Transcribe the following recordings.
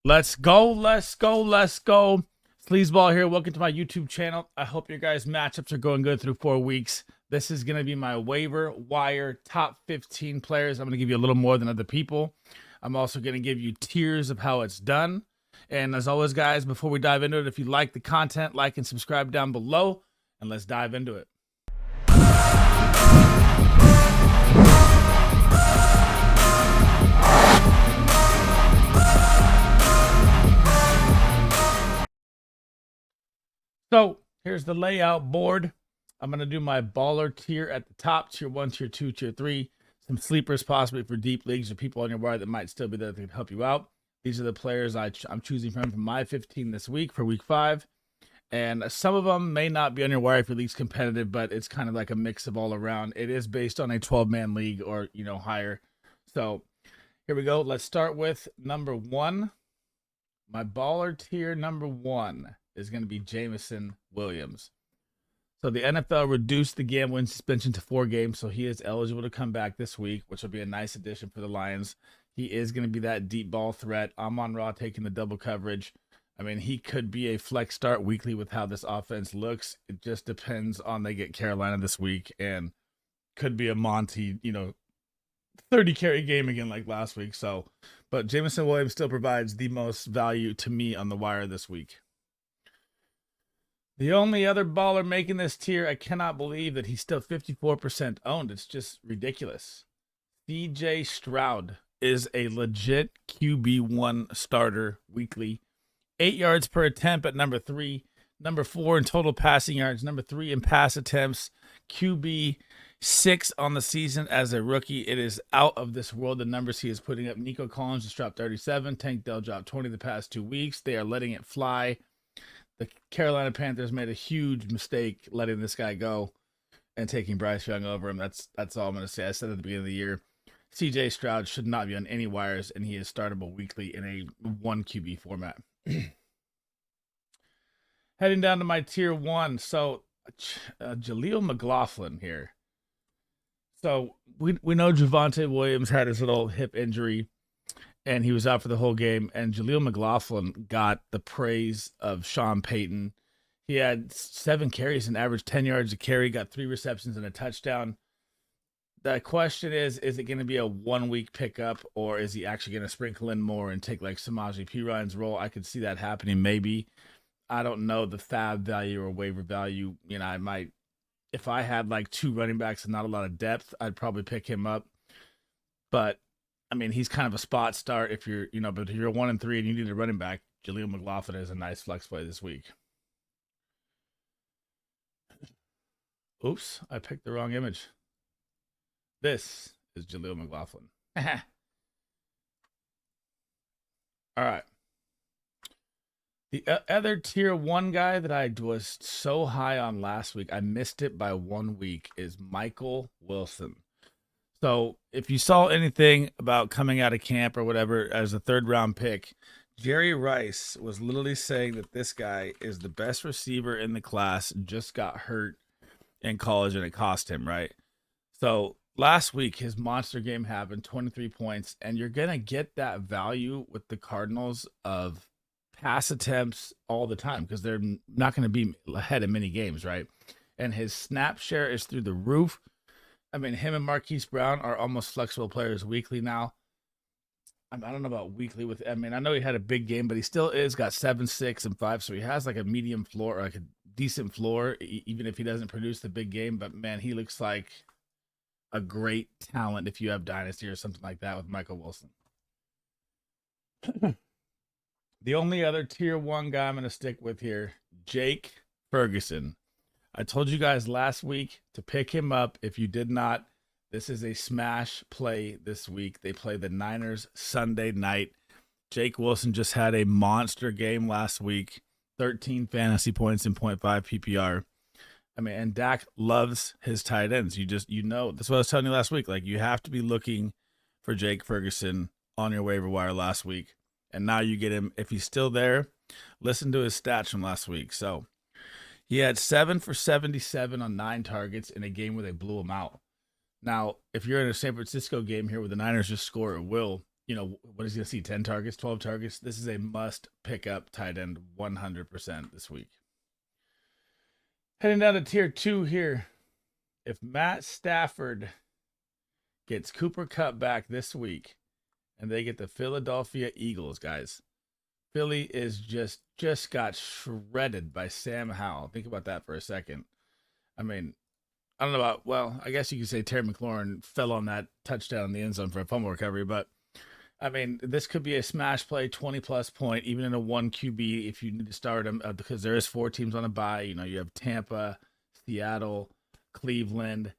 Let's go, let's go, let's go. Sleazeball here. Welcome to my YouTube channel. I hope your guys' matchups are going good through 4 weeks. This is going to be my waiver wire top 15 players. I'm going to give you a little more than other people. I'm also going to give you tiers of how it's done. And as always, guys, before we dive into it, if you like the content, like and subscribe down below, and let's dive into it. So here's the layout board. I'm going to do my baller tier at the top, tier 1, tier 2, tier 3. Some sleepers possibly for deep leagues or people on your wire that might still be there that can help you out. These are the players I'm choosing from my 15 this week for week 5. And some of them may not be on your wire if your league's competitive, but it's kind of like a mix of all around. It is based on a 12-man league or, higher. So here we go. Let's start with number 1. My baller tier number 1 is going to be Jameson Williams. So the NFL reduced the gambling suspension to 4 games, so he is eligible to come back this week, which will be a nice addition for the Lions. He is going to be that deep ball threat. Amon-Ra taking the double coverage. I mean, he could be a flex start weekly with how this offense looks. It just depends on they get Carolina this week, and could be a Monty, 30 carry game again like last week. But Jameson Williams still provides the most value to me on the wire this week. The only other baller making this tier, I cannot believe that he's still 54% owned. It's just ridiculous. CJ Stroud is a legit QB1 starter weekly. 8 yards per attempt at number 3. Number 4 in total passing yards. Number 3 in pass attempts. QB 6 on the season as a rookie. It is out of this world, the numbers he is putting up. Nico Collins just dropped 37. Tank Dell dropped 20 the past 2 weeks. They are letting it fly. The Carolina Panthers made a huge mistake letting this guy go and taking Bryce Young over him. That's all I'm going to say. I said at the beginning of the year, CJ Stroud should not be on any wires, and he is startable weekly in a 1 QB format. Heading down to my tier 1. So Jalil McKinnon here. So we know Devonte Williams had his little hip injury, and he was out for the whole game. And Jalil McKinnon got the praise of Sean Payton. He had 7 carries and averaged 10 yards a carry, got 3 receptions and a touchdown. The question is it going to be a 1-week pickup, or is he actually going to sprinkle in more and take like Samaje Perine's role? I could see that happening maybe. I don't know the fab value or waiver value. I might, if I had like 2 running backs and not a lot of depth, I'd probably pick him up. But I mean, he's kind of a spot start if you're, but if you're 1 and 3 and you need a running back, Jalil McKinnon is a nice flex play this week. Oops, I picked the wrong image. This is Jalil McKinnon. All right. The other tier 1 guy that I was so high on last week, I missed it by 1 week, is Michael Wilson. So if you saw anything about coming out of camp or whatever as a 3rd-round pick, Jerry Rice was literally saying that this guy is the best receiver in the class, just got hurt in college and it cost him, right? So last week, his monster game happened, 23 points, and you're going to get that value with the Cardinals of pass attempts all the time because they're not going to be ahead in many games, right? And his snap share is through the roof. I mean, him and Marquise Brown are almost flexible players weekly now. I don't know about weekly I know he had a big game, but he still got 7, 6, and 5. So he has like a medium floor or like a decent floor, even if he doesn't produce the big game. But man, he looks like a great talent if you have Dynasty or something like that with Michael Wilson. The only other tier 1 guy I'm going to stick with here, Jake Ferguson. I told you guys last week to pick him up. If you did not, this is a smash play this week. They play the Niners Sunday night. Jake Wilson just had a monster game last week. 13 fantasy points in 0.5 PPR. I mean, and Dak loves his tight ends. That's what I was telling you last week. Like, you have to be looking for Jake Ferguson on your waiver wire last week. And now you get him. If he's still there, listen to his stats from last week. So he had 7 for 77 on 9 targets in a game where they blew him out. Now, if you're in a San Francisco game here where the Niners just score at will, what is he going to see? 10 targets, 12 targets. This is a must pick up tight end 100% this week. Heading down to tier 2 here. If Matt Stafford gets Cooper Kupp back this week and they get the Philadelphia Eagles, guys, Philly is just got shredded by Sam Howell. Think about that for a second. I mean, I don't know about, well, I guess you could say Terry McLaurin fell on that touchdown in the end zone for a fumble recovery, but I mean, this could be a smash play, 20-plus point, even in a 1 QB if you need to start him, because there is 4 teams on a bye. You have Tampa, Seattle, Cleveland,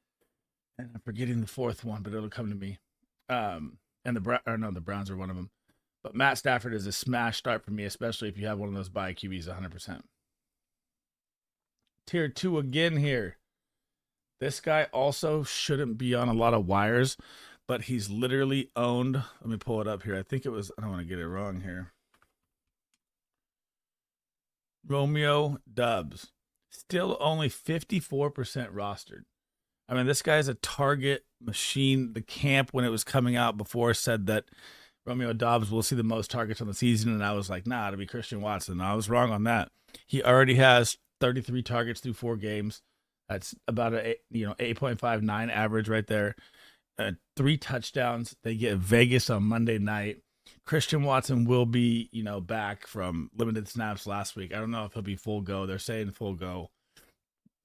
and I'm forgetting the 4th one, but it'll come to me. And the Browns are one of them. But Matt Stafford is a smash start for me, especially if you have one of those bye QBs 100%. Tier 2 again here. This guy also shouldn't be on a lot of wires, but he's literally owned. Let me pull it up here. I think it was, I don't want to get it wrong here. Romeo Doubs. Still only 54% rostered. I mean, this guy's a target machine. The camp, when it was coming out before, said that Romeo Doubs will see the most targets on the season, and I was like, nah, it'll be Christian Watson. I was wrong on that. He already has 33 targets through 4 games. That's about a 8.59 average right there. 3 touchdowns. They get Vegas on Monday night. Christian Watson will be, back from limited snaps last week. I don't know if he'll be full go. They're saying full go,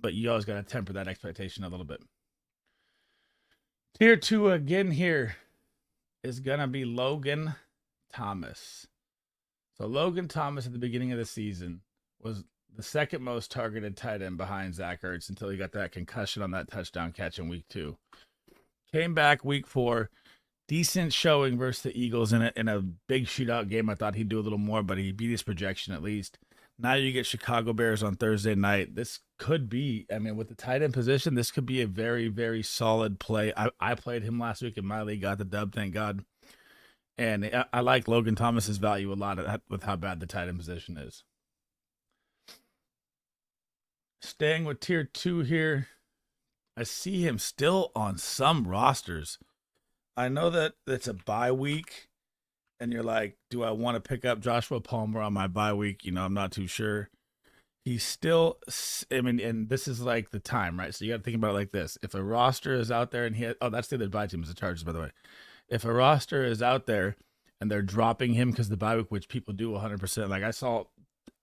but you always got to temper that expectation a little bit. Tier 2 again here is going to be Logan Thomas. So Logan Thomas at the beginning of the season was the second most targeted tight end behind Zach Ertz until he got that concussion on that touchdown catch in week 2. Came back week 4, decent showing versus the Eagles in a big shootout game. I thought he'd do a little more, but he beat his projection at least. Now you get Chicago Bears on Thursday night. This could be, with the tight end position, this could be a very, very solid play. I played him last week in my league, got the dub, thank God. And I like Logan Thomas's value a lot with how bad the tight end position is. Staying with tier 2 here, I see him still on some rosters. I know that it's a bye week, and you're like, do I want to pick up Joshua Palmer on my bye week? I'm not too sure. He's still, and this is like the time, right? So you got to think about it like this. If a roster is out there and that's the other bye team is the Chargers, by the way. If a roster is out there and they're dropping him because the bye week, which people do 100%, like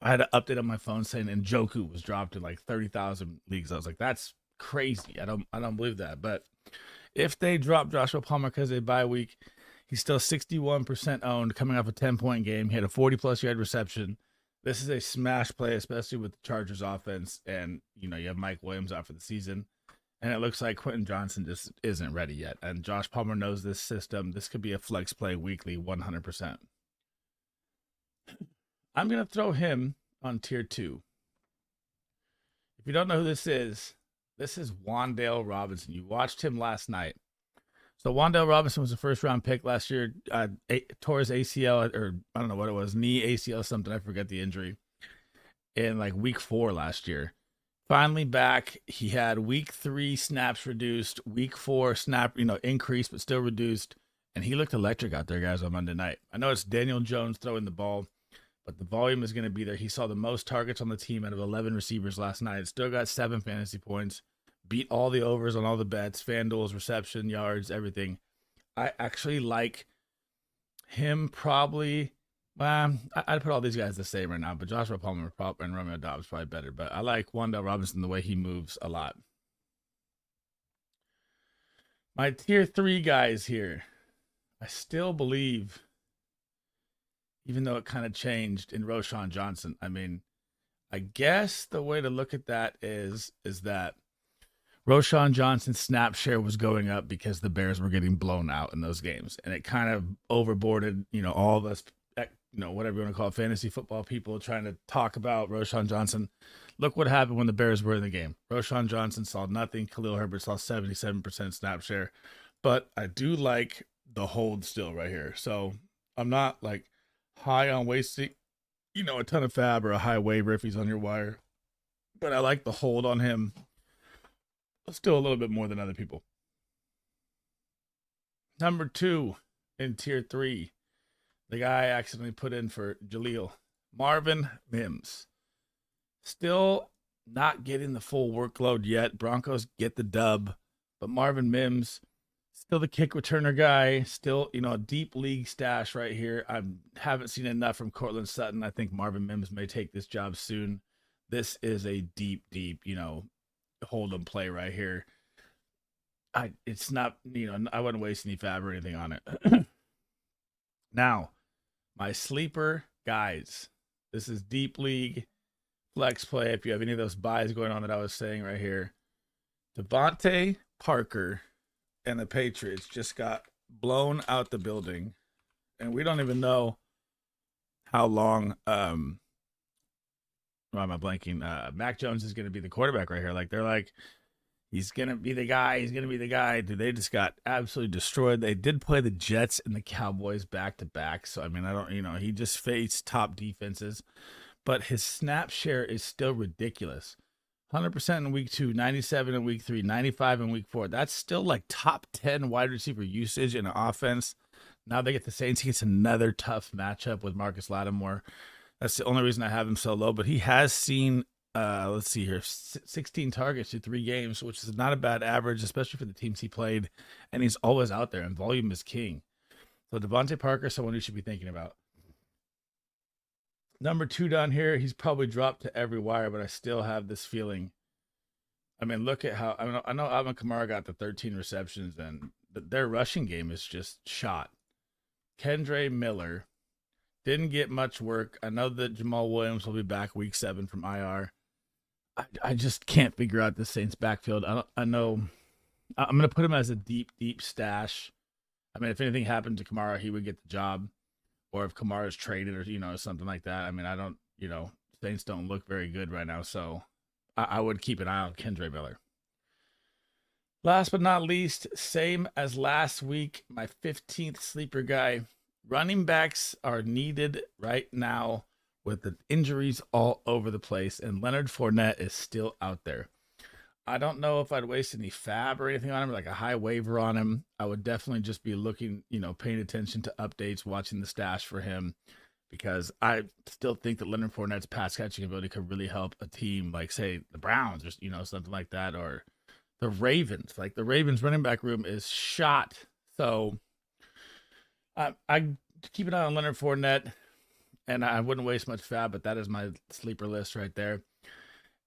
I had an update on my phone saying Njoku was dropped in like 30,000 leagues. I was like, that's crazy. I don't believe that. But if they drop Joshua Palmer because they bye week, he's still 61% owned, coming off a 10-point game. He had a 40-plus yard reception. This is a smash play, especially with the Chargers offense. And, you have Mike Williams out for the season. And it looks like Quentin Johnson just isn't ready yet. And Josh Palmer knows this system. This could be a flex play weekly, 100%. I'm going to throw him on tier 2. If you don't know who this is Wan'Dale Robinson. You watched him last night. So Wan'Dale Robinson was a first-round pick last year. Tore his ACL, or I don't know what it was, knee, ACL, something. I forget the injury. In like week 4 last year. Finally back. He had week 3 snaps reduced, week 4 snap, increased, but still reduced. And he looked electric out there, guys, on Monday night. I know it's Daniel Jones throwing the ball, but the volume is going to be there. He saw the most targets on the team out of 11 receivers last night. Still got 7 fantasy points. Beat all the overs on all the bets, FanDuel's, reception, yards, everything. I actually like him probably. I'd put all these guys the same right now, but Joshua Palmer and Romeo Doubs probably better. But I like Wan'Dale Robinson the way he moves a lot. My tier 3 guys here. I still believe, even though it kind of changed, in Roshan Johnson. I guess the way to look at that is that Roshan Johnson's snap share was going up because the Bears were getting blown out in those games. And it kind of overboarded, all of us, whatever you want to call it, fantasy football people trying to talk about Roshan Johnson. Look what happened when the Bears were in the game. Roshan Johnson saw nothing. Khalil Herbert saw 77% snap share. But I do like the hold still right here. So I'm not like high on wasting, a ton of fab or a high waiver if he's on your wire. But I like the hold on him still a little bit more than other people. Number 2 in tier 3. The guy I accidentally put in for Jalil. Marvin Mims. Still not getting the full workload yet. Broncos get the dub. But Marvin Mims, still the kick returner guy. Still, a deep league stash right here. I haven't seen enough from Cortland Sutton. I think Marvin Mims may take this job soon. This is a deep, hold and play right here. It's not, I wouldn't waste any fab or anything on it. Now, my sleeper guys. This is deep league flex play. If you have any of those buys going on that I was saying right here, Devonte Parker and the Patriots just got blown out the building, and we don't even know how long. Why am I blanking? Mac Jones is going to be the quarterback right here. Like they're like, he's going to be the guy. He's going to be the guy. Dude, they just got absolutely destroyed. They did play the Jets and the Cowboys back to back. So, I mean, I don't, he just faced top defenses, but his snap share is still ridiculous. 100% in week 2, 97 in week 3, 95 in week 4. That's still like top 10 wide receiver usage in an offense. Now they get the Saints. He gets another tough matchup with Marcus Lattimore. That's the only reason I have him so low, but he has seen, let's see here, 16 targets through 3 games, which is not a bad average, especially for the teams he played, and he's always out there, and volume is king. So Devonte Parker, someone you should be thinking about. Number 2 down here, he's probably dropped to every wire, but I still have this feeling. I mean, look at how, I know Alvin Kamara got the 13 receptions, and their rushing game is just shot. Kendre Miller didn't get much work. I know that Jamal Williams will be back week 7 from IR. I just can't figure out the Saints backfield. I know I'm going to put him as a deep stash. I mean, if anything happened to Kamara, he would get the job. Or if Kamara's traded or, something like that. I mean, I don't, Saints don't look very good right now. So I would keep an eye on Kendre Miller. Last but not least, same as last week, my 15th sleeper guy. Running backs are needed right now with the injuries all over the place, and Leonard Fournette is still out there. I don't know if I'd waste any fab or anything on him, like a high waiver on him. I would definitely just be looking, paying attention to updates, watching the stash for him, because I still think that Leonard Fournette's pass catching ability could really help a team like, say, the Browns or, something like that, or the Ravens. Like the Ravens running back room is shot. So I keep an eye on Leonard Fournette, and I wouldn't waste much fab, but that is my sleeper list right there.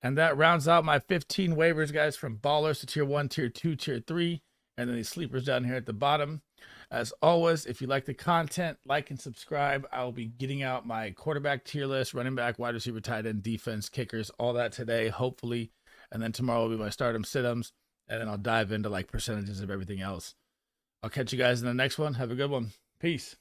And that rounds out my 15 waivers, guys, from ballers to tier 1, tier 2, tier 3, and then these sleepers down here at the bottom. As always, if you like the content, like and subscribe. I will be getting out my quarterback tier list, running back, wide receiver, tight end, defense, kickers, all that today, hopefully. And then tomorrow will be my stardom sit-ems, and then I'll dive into like percentages of everything else. I'll catch you guys in the next one. Have a good one. Peace.